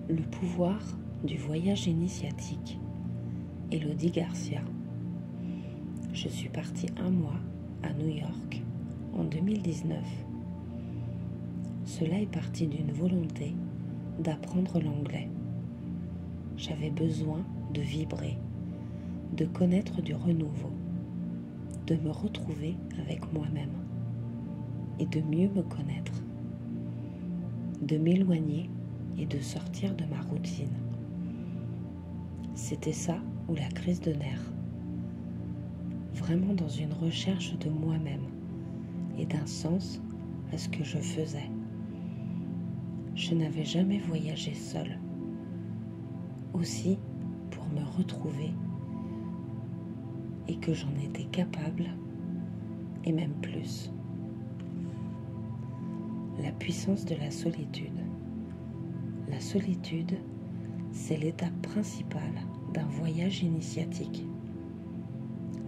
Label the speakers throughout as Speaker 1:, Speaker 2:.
Speaker 1: Le pouvoir du voyage initiatique. Élodie Garcia. Je suis partie un mois à New York en 2019. Cela est parti d'une volonté d'apprendre l'anglais. J'avais besoin de vibrer, de connaître du renouveau, de me retrouver avec moi-même et de mieux me connaître, de m'éloigner et de sortir de ma routine. C'était ça ou la crise de nerfs. Vraiment dans une recherche de moi-même et d'un sens à ce que je faisais. Je n'avais jamais voyagé seule. Aussi pour me retrouver et que j'en étais capable et même plus. La puissance de la solitude. La solitude, c'est l'étape principale d'un voyage initiatique.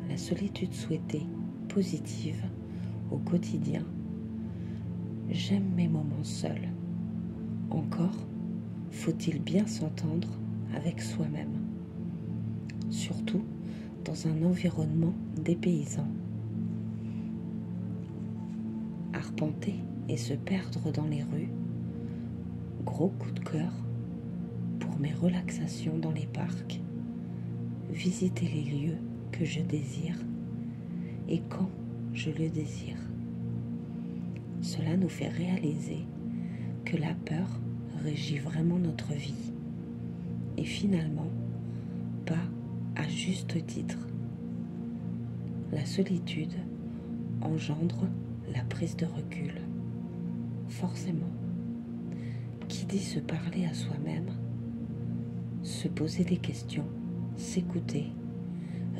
Speaker 1: La solitude souhaitée, positive, au quotidien. J'aime mes moments seuls. Encore, faut-il bien s'entendre avec soi-même, surtout dans un environnement dépaysant. Arpenter et se perdre dans les rues, gros coup de cœur pour mes relaxations dans les parcs, visiter les lieux que je désire et quand je le désire. Cela nous fait réaliser que la peur régit vraiment notre vie et finalement pas à juste titre. La solitude engendre la prise de recul. Forcément, qui dit se parler à soi-même, se poser des questions, s'écouter,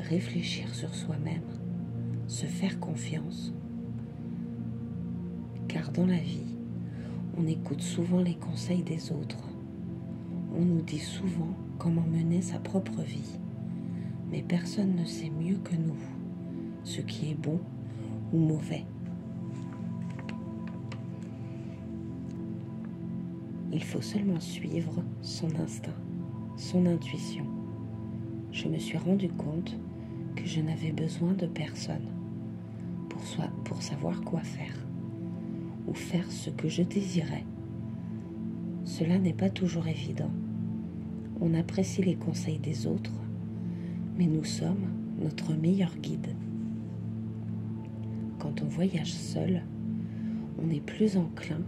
Speaker 1: réfléchir sur soi-même, se faire confiance. Car dans la vie, on écoute souvent les conseils des autres. On nous dit souvent comment mener sa propre vie. Mais personne ne sait mieux que nous ce qui est bon ou mauvais. Il faut seulement suivre son instinct, son intuition. Je me suis rendu compte que je n'avais besoin de personne pour savoir quoi faire ou faire ce que je désirais. Cela n'est pas toujours évident. On apprécie les conseils des autres, mais nous sommes notre meilleur guide. Quand on voyage seul, on est plus enclin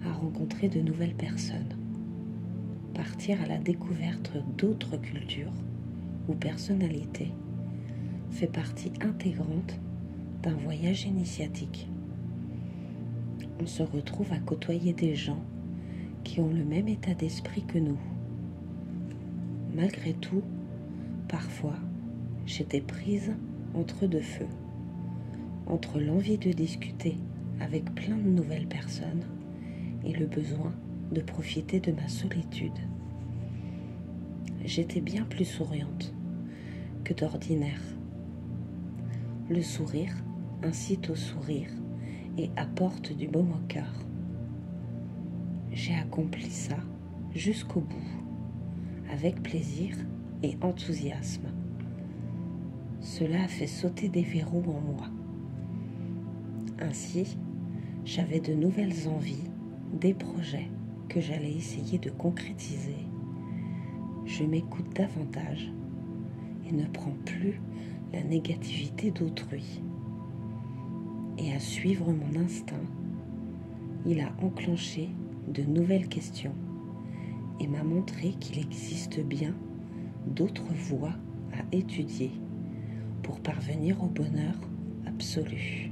Speaker 1: à rencontrer de nouvelles personnes, partir à la découverte d'autres cultures ou personnalités fait partie intégrante d'un voyage initiatique. On se retrouve à côtoyer des gens qui ont le même état d'esprit que nous. Malgré tout, parfois, j'étais prise entre deux feux, entre l'envie de discuter avec plein de nouvelles personnes et le besoin de profiter de ma solitude. J'étais bien plus souriante que d'ordinaire. Le sourire incite au sourire et apporte du baume au cœur. J'ai accompli ça jusqu'au bout, avec plaisir et enthousiasme. Cela a fait sauter des verrous en moi. Ainsi, j'avais de nouvelles envies, des projets que j'allais essayer de concrétiser. Je m'écoute davantage et ne prends plus la négativité d'autrui. Et à suivre mon instinct, il a enclenché de nouvelles questions et m'a montré qu'il existe bien d'autres voies à étudier pour parvenir au bonheur absolu.